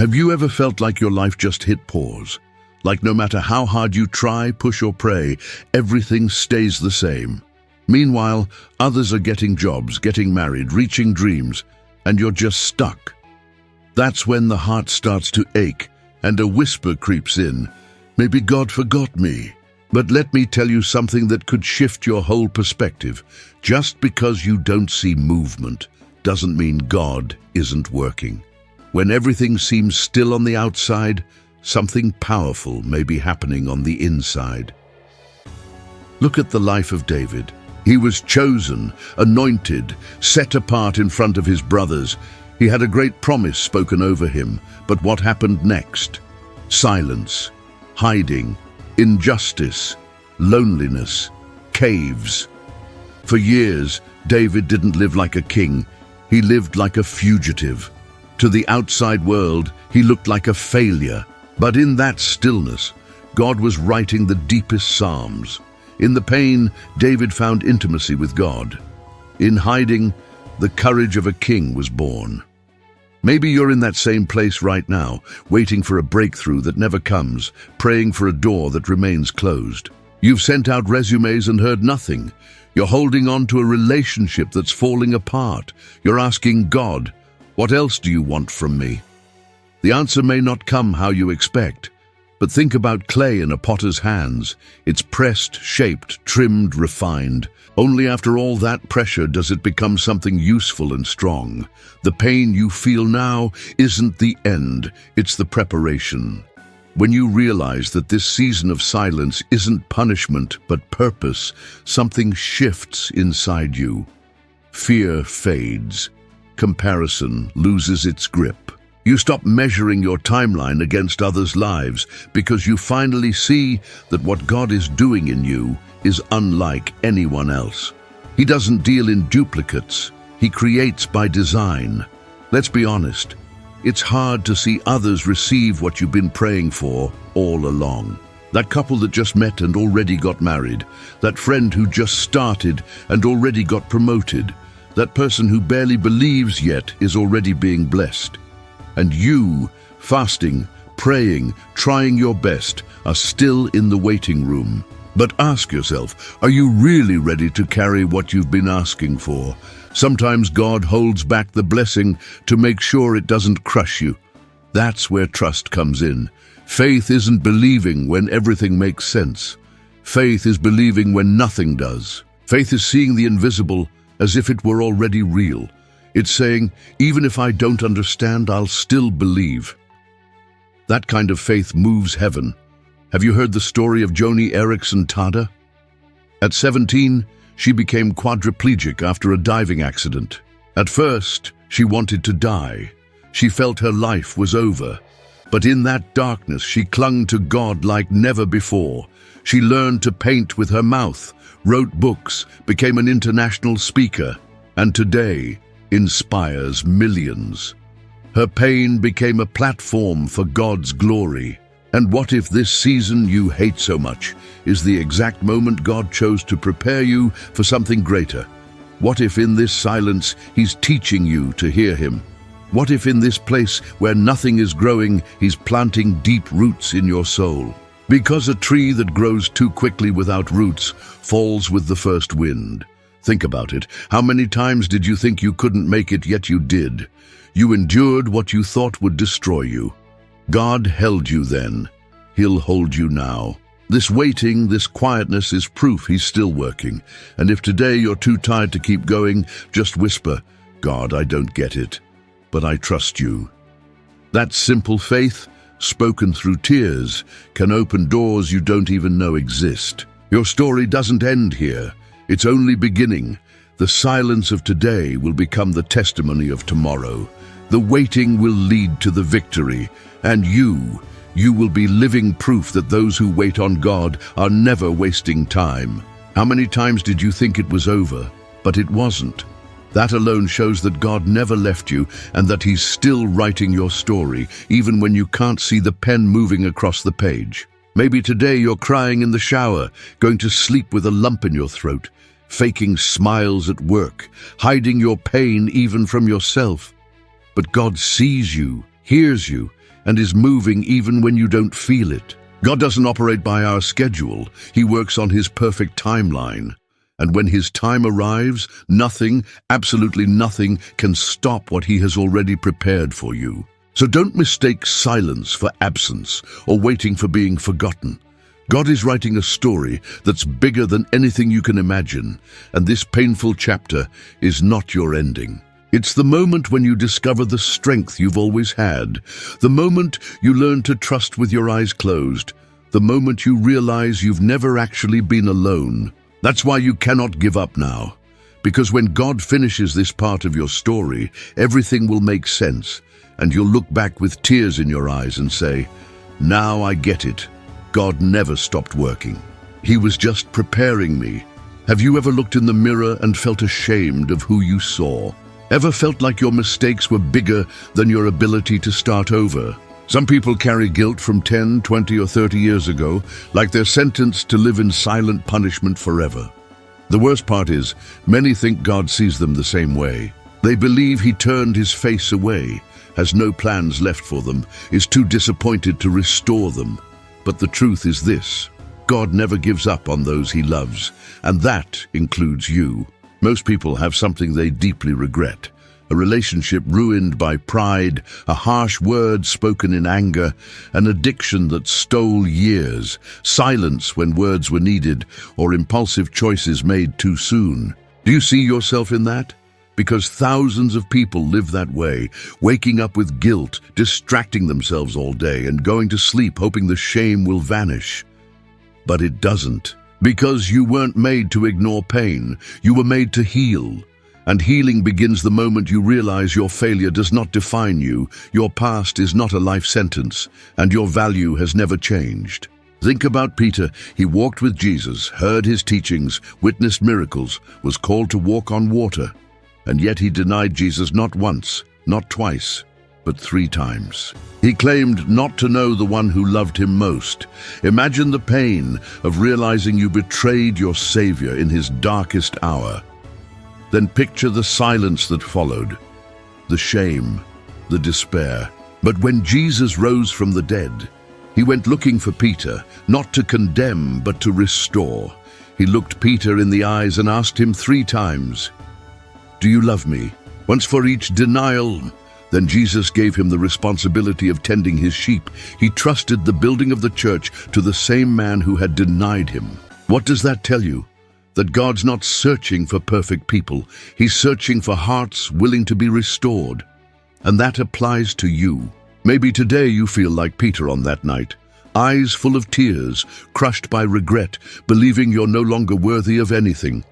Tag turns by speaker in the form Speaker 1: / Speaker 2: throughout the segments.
Speaker 1: Have you ever felt like your life just hit pause? Like no matter how hard you try, push or pray, everything stays the same. Meanwhile, others are getting jobs, getting married, reaching dreams, and you're just stuck. That's when the heart starts to ache and a whisper creeps in. Maybe God forgot me. But let me tell you something that could shift your whole perspective. Just because you don't see movement doesn't mean God isn't working. When everything seems still on the outside, something powerful may be happening on the inside. Look at the life of David. He was chosen, anointed, set apart in front of his brothers. He had a great promise spoken over him, but what happened next? Silence, hiding, injustice, loneliness, caves. For years, David didn't live like a king. He lived like a fugitive. To the outside world, he looked like a failure. But in that stillness, God was writing the deepest psalms. In the pain, David found intimacy with God. In hiding, the courage of a king was born. Maybe you're in that same place right now, waiting for a breakthrough that never comes, praying for a door that remains closed. You've sent out resumes and heard nothing. You're holding on to a relationship that's falling apart. You're asking God, what else do you want from me? The answer may not come how you expect, but think about clay in a potter's hands. It's pressed, shaped, trimmed, refined. Only after all that pressure does it become something useful and strong. The pain you feel now isn't the end, it's the preparation. When you realize that this season of silence isn't punishment but purpose, something shifts inside you. Fear fades. Comparison loses its grip. You stop measuring your timeline against others' lives because you finally see that what God is doing in you is unlike anyone else. He doesn't deal in duplicates. He creates by design. Let's be honest. It's hard to see others receive what you've been praying for all along. That couple that just met and already got married. That friend who just started and already got promoted. That person who barely believes yet is already being blessed. And you, fasting, praying, trying your best, are still in the waiting room. But ask yourself, are you really ready to carry what you've been asking for? Sometimes God holds back the blessing to make sure it doesn't crush you. That's where trust comes in. Faith isn't believing when everything makes sense. Faith is believing when nothing does. Faith is seeing the invisible as if it were already real. It's saying, even if I don't understand, I'll still believe. That kind of faith moves heaven. Have you heard the story of Joni Eareckson Tada? At 17, she became quadriplegic after a diving accident. At first, she wanted to die. She felt her life was over. But in that darkness, she clung to God like never before. She learned to paint with her mouth, wrote books, became an international speaker, and today inspires millions. Her pain became a platform for God's glory. And what if this season you hate so much is the exact moment God chose to prepare you for something greater? What if in this silence He's teaching you to hear Him? What if in this place where nothing is growing, He's planting deep roots in your soul? Because a tree that grows too quickly without roots falls with the first wind. Think about it. How many times did you think you couldn't make it, yet you did? You endured what you thought would destroy you. God held you then. He'll hold you now. This waiting, this quietness is proof He's still working. And if today you're too tired to keep going, just whisper, God, I don't get it, but I trust you. That simple faith, spoken through tears, can open doors you don't even know exist. Your story doesn't end here. It's only beginning. The silence of today will become the testimony of tomorrow. The waiting will lead to the victory, and you will be living proof that those who wait on God are never wasting time. How many times did you think it was over, but it wasn't? That alone shows that God never left you and that He's still writing your story, even when you can't see the pen moving across the page. Maybe today you're crying in the shower, going to sleep with a lump in your throat, faking smiles at work, hiding your pain even from yourself. But God sees you, hears you, and is moving even when you don't feel it. God doesn't operate by our schedule. He works on His perfect timeline. And when His time arrives, nothing, absolutely nothing, can stop what He has already prepared for you. So don't mistake silence for absence or waiting for being forgotten. God is writing a story that's bigger than anything you can imagine, and this painful chapter is not your ending. It's the moment when you discover the strength you've always had, the moment you learn to trust with your eyes closed, the moment you realize you've never actually been alone. That's why you cannot give up now, because when God finishes this part of your story, everything will make sense, and you'll look back with tears in your eyes and say, "Now I get it. God never stopped working. He was just preparing me." Have you ever looked in the mirror and felt ashamed of who you saw? Ever felt like your mistakes were bigger than your ability to start over? Some people carry guilt from 10, 20, or 30 years ago, like they're sentenced to live in silent punishment forever. The worst part is, many think God sees them the same way. They believe He turned His face away, has no plans left for them, is too disappointed to restore them. But the truth is this: God never gives up on those He loves, and that includes you. Most people have something they deeply regret: a relationship ruined by pride, a harsh word spoken in anger, an addiction that stole years, silence when words were needed, or impulsive choices made too soon. Do you see yourself in that? Because thousands of people live that way, waking up with guilt, distracting themselves all day, and going to sleep hoping the shame will vanish. But it doesn't. Because you weren't made to ignore pain, you were made to heal. And healing begins the moment you realize your failure does not define you, your past is not a life sentence, and your value has never changed. Think about Peter. He walked with Jesus, heard His teachings, witnessed miracles, was called to walk on water. And yet he denied Jesus not once, not twice, but 3 times. He claimed not to know the one who loved him most. Imagine the pain of realizing you betrayed your Savior in His darkest hour. Then picture the silence that followed, the shame, the despair. But when Jesus rose from the dead, He went looking for Peter, not to condemn, but to restore. He looked Peter in the eyes and asked him 3 times, "Do you love me?" Once for each denial. Then Jesus gave him the responsibility of tending His sheep. He trusted the building of the church to the same man who had denied Him. What does that tell you? That God's not searching for perfect people. He's searching for hearts willing to be restored. And that applies to you. Maybe today you feel like Peter on that night, eyes full of tears, crushed by regret, believing you're no longer worthy of anything.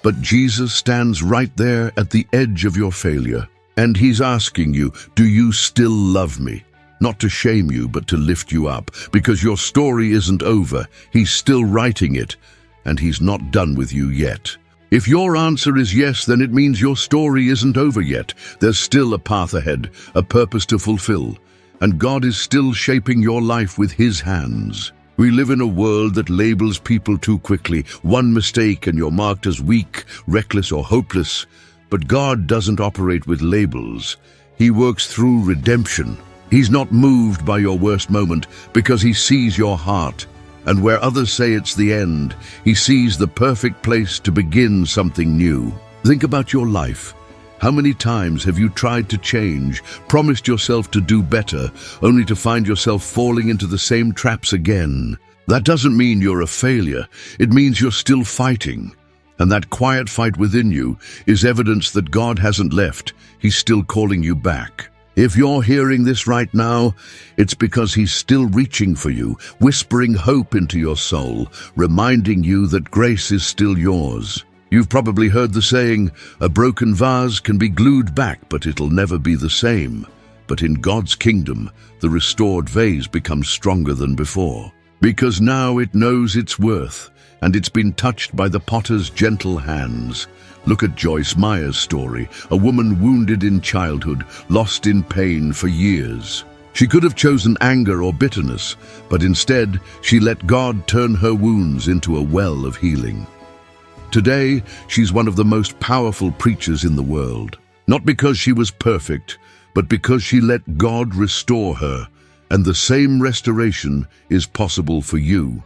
Speaker 1: But Jesus stands right there at the edge of your failure. And He's asking you, do you still love me? Not to shame you, but to lift you up. Because your story isn't over. He's still writing it. And He's not done with you yet. If your answer is yes, then it means your story isn't over yet. There's still a path ahead, a purpose to fulfill. And God is still shaping your life with His hands. We live in a world that labels people too quickly. One mistake and you're marked as weak, reckless, or hopeless. But God doesn't operate with labels. He works through redemption. He's not moved by your worst moment because He sees your heart. And where others say it's the end, He sees the perfect place to begin something new. Think about your life. How many times have you tried to change, promised yourself to do better, only to find yourself falling into the same traps again? That doesn't mean you're a failure. It means you're still fighting. And that quiet fight within you is evidence that God hasn't left. He's still calling you back. If you're hearing this right now, it's because He's still reaching for you, whispering hope into your soul, reminding you that grace is still yours. You've probably heard the saying, a broken vase can be glued back, but it'll never be the same. But in God's kingdom, the restored vase becomes stronger than before. Because now it knows its worth, and it's been touched by the potter's gentle hands. Look at Joyce Meyer's story, a woman wounded in childhood, lost in pain for years. She could have chosen anger or bitterness, but instead she let God turn her wounds into a well of healing. Today, she's one of the most powerful preachers in the world. Not because she was perfect, but because she let God restore her. And the same restoration is possible for you,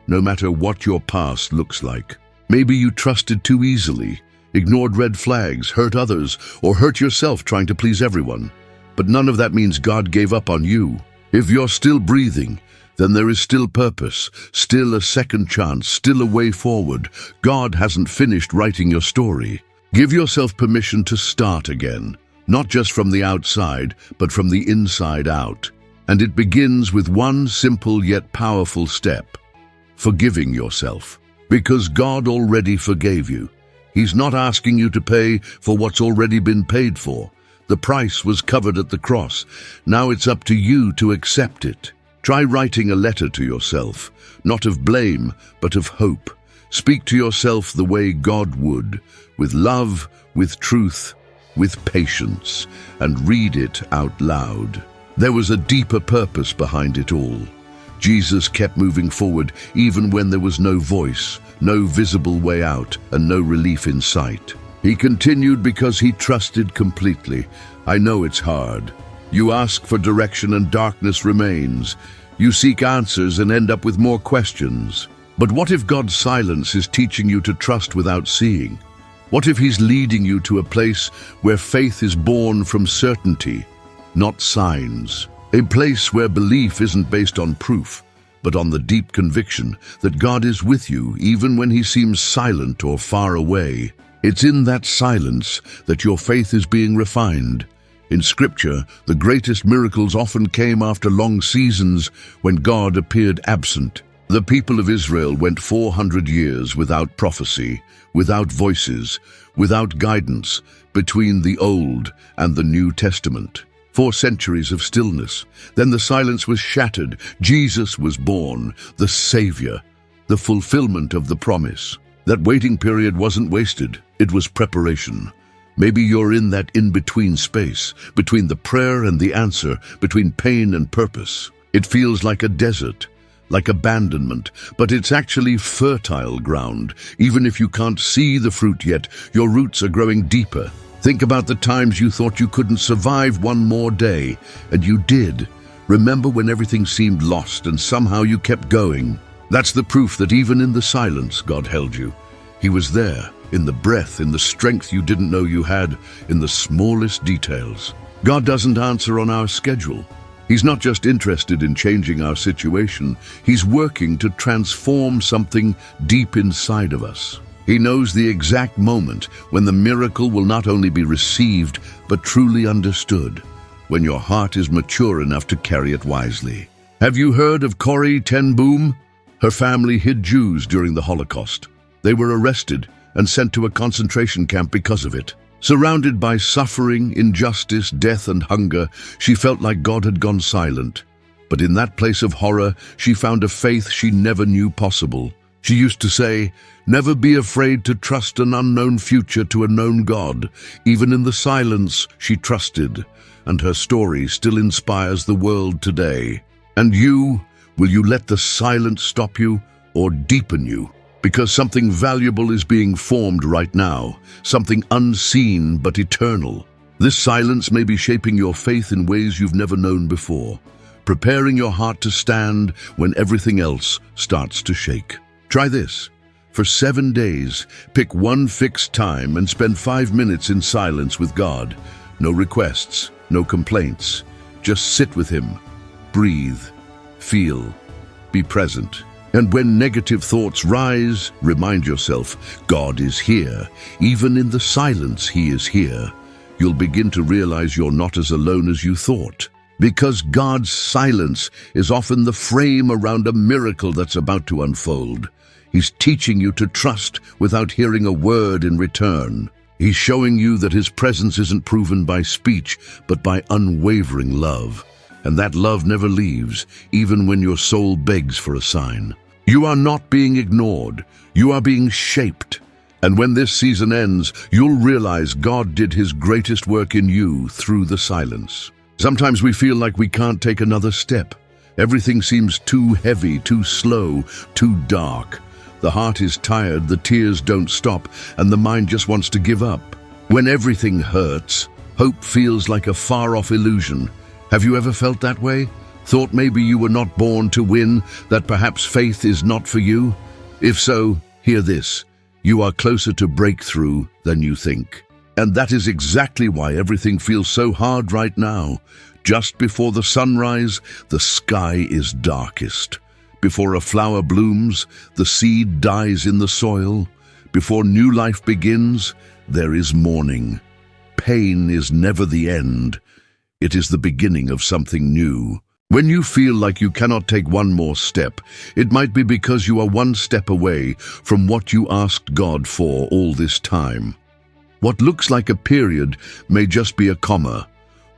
Speaker 1: no matter what your past looks like. Maybe you trusted too easily, ignored red flags, hurt others, or hurt yourself trying to please everyone. But none of that means God gave up on you. If you're still breathing, then there is still purpose, still a second chance, still a way forward. God hasn't finished writing your story. Give yourself permission to start again, not just from the outside, but from the inside out. And it begins with one simple yet powerful step: forgiving yourself. Because God already forgave you. He's not asking you to pay for what's already been paid for. The price was covered at the cross. Now it's up to you to accept it. Try writing a letter to yourself, not of blame, but of hope. Speak to yourself the way God would, with love, with truth, with patience, and read it out loud. There was a deeper purpose behind it all. Jesus kept moving forward even when there was no voice, no visible way out, and no relief in sight. He continued because he trusted completely. I know it's hard. You ask for direction and darkness remains. You seek answers and end up with more questions. But what if God's silence is teaching you to trust without seeing? What if he's leading you to a place where faith is born from certainty, not signs? A place where belief isn't based on proof, but on the deep conviction that God is with you even when he seems silent or far away. It's in that silence that your faith is being refined. In Scripture, the greatest miracles often came after long seasons when God appeared absent. The people of Israel went 400 years without prophecy, without voices, without guidance between the Old and the New Testament. 4 centuries of stillness. Then the silence was shattered. Jesus was born, the Savior, the fulfillment of the promise. That waiting period wasn't wasted. It was preparation. Maybe you're in that in-between space, between the prayer and the answer, between pain and purpose. It feels like a desert, like abandonment, but it's actually fertile ground. Even if you can't see the fruit yet, your roots are growing deeper. Think about the times you thought you couldn't survive one more day, and you did. Remember when everything seemed lost and somehow you kept going? That's the proof that even in the silence, God held you. He was there, in the breath, in the strength you didn't know you had, in the smallest details. God doesn't answer on our schedule. He's not just interested in changing our situation. He's working to transform something deep inside of us. He knows the exact moment when the miracle will not only be received, but truly understood, when your heart is mature enough to carry it wisely. Have you heard of Corrie ten Boom? Her family hid Jews during the Holocaust. They were arrested and sent to a concentration camp because of it. Surrounded by suffering, injustice, death, and hunger, she felt like God had gone silent. But in that place of horror, she found a faith she never knew possible. She used to say, "Never be afraid to trust an unknown future to a known God." Even in the silence, she trusted, and her story still inspires the world today. And you, will you let the silence stop you or deepen you? Because something valuable is being formed right now, something unseen but eternal. This silence may be shaping your faith in ways you've never known before, preparing your heart to stand when everything else starts to shake. Try this. For 7 days, pick one fixed time and spend 5 minutes in silence with God. No requests, no complaints. Just sit with him. Breathe. Feel. Be present. And when negative thoughts rise, remind yourself, God is here. Even in the silence, he is here. You'll begin to realize you're not as alone as you thought. Because God's silence is often the frame around a miracle that's about to unfold. He's teaching you to trust without hearing a word in return. He's showing you that his presence isn't proven by speech, but by unwavering love. And that love never leaves, even when your soul begs for a sign. You are not being ignored. You are being shaped. And when this season ends, you'll realize God did his greatest work in you through the silence. Sometimes we feel like we can't take another step. Everything seems too heavy, too slow, too dark. The heart is tired, the tears don't stop, and the mind just wants to give up. When everything hurts, Hope feels like a far-off illusion. Have you ever felt that way? Thought maybe you were not born to win, that perhaps faith is not for you? If so, hear this. You are closer to breakthrough than you think. And that is exactly why everything feels so hard right now. Just before the sunrise, the sky is darkest. Before a flower blooms, the seed dies in the soil. Before new life begins, there is mourning. Pain is never the end. It is the beginning of something new. When you feel like you cannot take one more step, it might be because you are one step away from what you asked God for all this time. What looks like a period may just be a comma.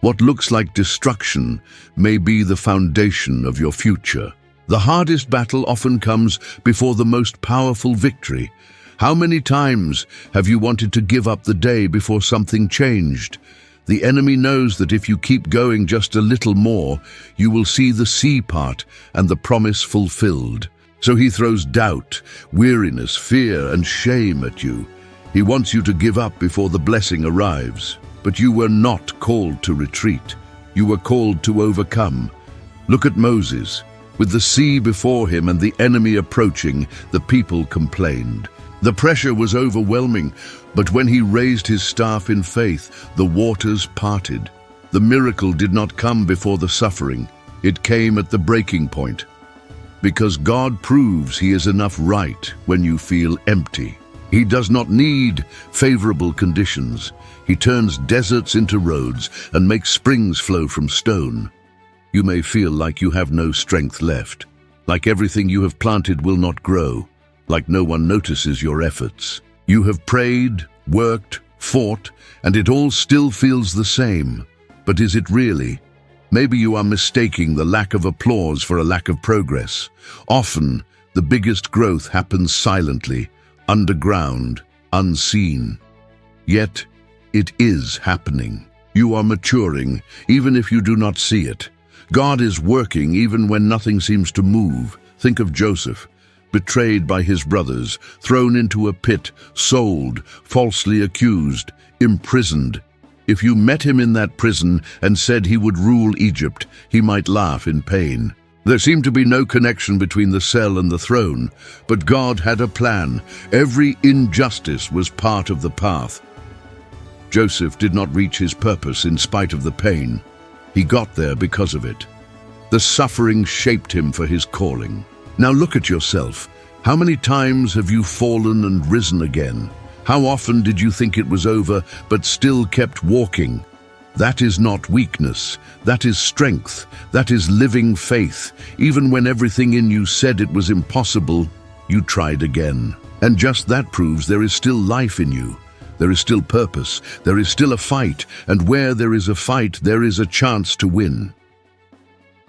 Speaker 1: What looks like destruction may be the foundation of your future. The hardest battle often comes before the most powerful victory. How many times have you wanted to give up the day before something changed? The enemy knows that if you keep going just a little more, you will see the sea part and the promise fulfilled. So he throws doubt, weariness, fear, and shame at you. He wants you to give up before the blessing arrives. But you were not called to retreat. You were called to overcome. Look at Moses. With the sea before him and the enemy approaching, the people complained. The pressure was overwhelming, but when he raised his staff in faith, the waters parted. The miracle did not come before the suffering. It came at the breaking point. Because God proves He is enough right when you feel empty. He does not need favorable conditions. He turns deserts into roads and makes springs flow from stone. You may feel like you have no strength left, like everything you have planted will not grow, like no one notices your efforts. You have prayed, worked, fought, and it all still feels the same. But is it really? Maybe you are mistaking the lack of applause for a lack of progress. Often, the biggest growth happens silently, underground, unseen. Yet, it is happening. You are maturing, even if you do not see it. God is working even when nothing seems to move. Think of Joseph, betrayed by his brothers, thrown into a pit, sold, falsely accused, imprisoned. If you met him in that prison and said he would rule Egypt, he might laugh in pain. There seemed to be no connection between the cell and the throne, but God had a plan. Every injustice was part of the path. Joseph did not reach his purpose in spite of the pain. He got there because of it. The suffering shaped him for his calling. Now look at yourself. How many times have you fallen and risen again? How often did you think it was over, but still kept walking? That is not weakness. That is strength. That is living faith. Even when everything in you said it was impossible, you tried again. And just that proves there is still life in you. There is still purpose. There is still a fight. And where there is a fight, there is a chance to win.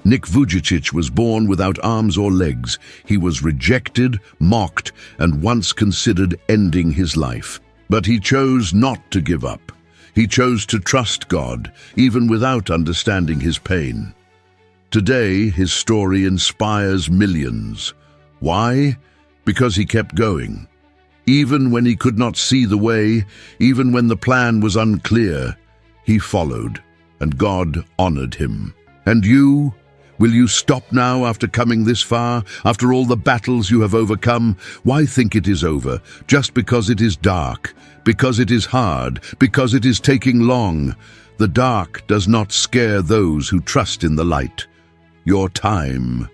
Speaker 1: Nick Vujicic was born without arms or legs. He was rejected, mocked, and once considered ending his life. But he chose not to give up. He chose to trust God, even without understanding his pain. Today, his story inspires millions. Why? Because he kept going. Even when he could not see the way, even when the plan was unclear, he followed, and God honored him. And you? Will you stop now after coming this far, after all the battles you have overcome? Why think it is over? Just because it is dark, because it is hard, because it is taking long. The dark does not scare those who trust in the light. Your time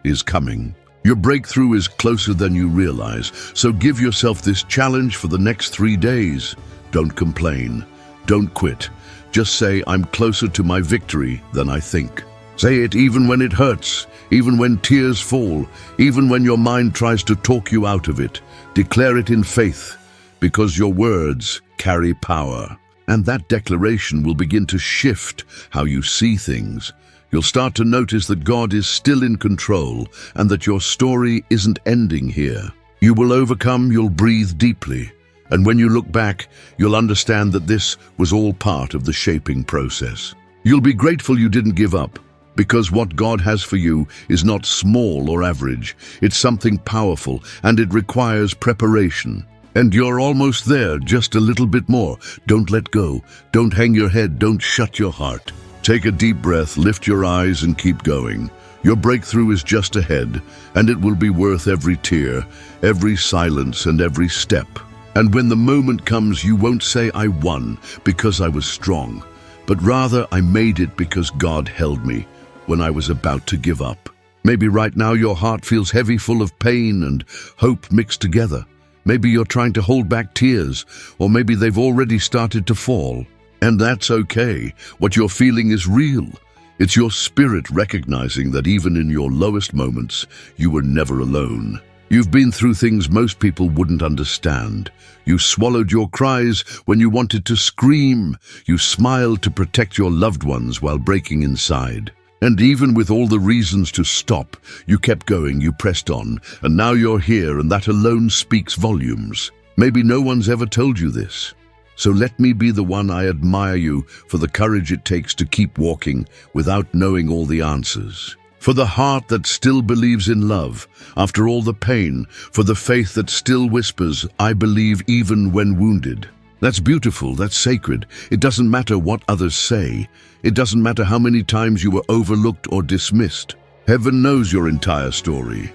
Speaker 1: is coming. Your breakthrough is closer than you realize, so give yourself this challenge for the next 3 days. Don't complain. Don't quit. Just say, I'm closer to my victory than I think. Say it even when it hurts, even when tears fall, even when your mind tries to talk you out of it. Declare it in faith, because your words carry power. And that declaration will begin to shift how you see things. You'll start to notice that God is still in control and that your story isn't ending here. You will overcome, you'll breathe deeply. And when you look back, you'll understand that this was all part of the shaping process. You'll be grateful you didn't give up. Because what God has for you is not small or average. It's something powerful, and it requires preparation. And you're almost there, just a little bit more. Don't let go. Don't hang your head. Don't shut your heart. Take a deep breath, lift your eyes, and keep going. Your breakthrough is just ahead, and it will be worth every tear, every silence, and every step. And when the moment comes, you won't say, "I won because I was strong," but rather, "I made it because God held me when I was about to give up." Maybe right now your heart feels heavy, full of pain and hope mixed together. Maybe you're trying to hold back tears, or maybe they've already started to fall. And that's okay. What you're feeling is real. It's your spirit recognizing that even in your lowest moments, you were never alone. You've been through things most people wouldn't understand. You swallowed your cries when you wanted to scream. You smiled to protect your loved ones while breaking inside. And even with all the reasons to stop, you kept going, you pressed on, and now you're here, and that alone speaks volumes. Maybe no one's ever told you this. So let me be the one. I admire you for the courage it takes to keep walking without knowing all the answers. For the heart that still believes in love, after all the pain, for the faith that still whispers, "I believe even when wounded." That's beautiful, that's sacred. It doesn't matter what others say. It doesn't matter how many times you were overlooked or dismissed. Heaven knows your entire story.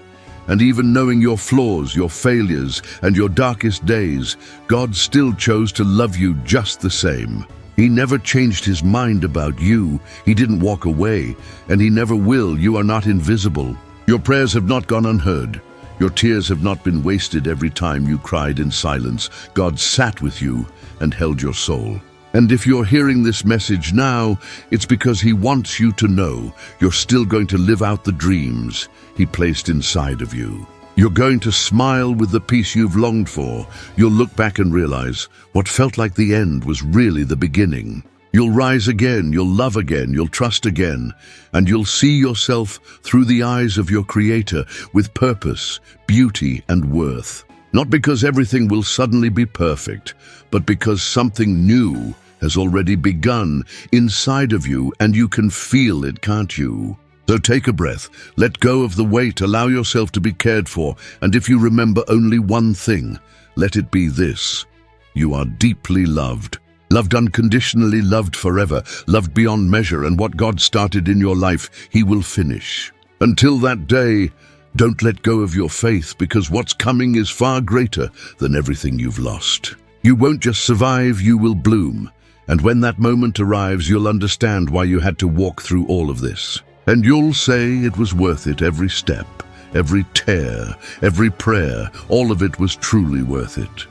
Speaker 1: And even knowing your flaws, your failures, and your darkest days, God still chose to love you just the same. He never changed his mind about you. He didn't walk away, and he never will. You are not invisible. Your prayers have not gone unheard. Your tears have not been wasted every time you cried in silence. God sat with you and held your soul. And if you're hearing this message now, it's because he wants you to know you're still going to live out the dreams he placed inside of you. You're going to smile with the peace you've longed for. You'll look back and realize what felt like the end was really the beginning. You'll rise again, you'll love again, you'll trust again, and you'll see yourself through the eyes of your Creator with purpose, beauty, and worth. Not because everything will suddenly be perfect, but because something new has already begun inside of you, and you can feel it, can't you? So take a breath, let go of the weight, allow yourself to be cared for, and if you remember only one thing, let it be this: you are deeply loved. Loved unconditionally, loved forever, loved beyond measure, and what God started in your life, he will finish. Until that day, don't let go of your faith, because what's coming is far greater than everything you've lost. You won't just survive, you will bloom. And when that moment arrives, you'll understand why you had to walk through all of this. And you'll say it was worth it, every step, every tear, every prayer, all of it was truly worth it.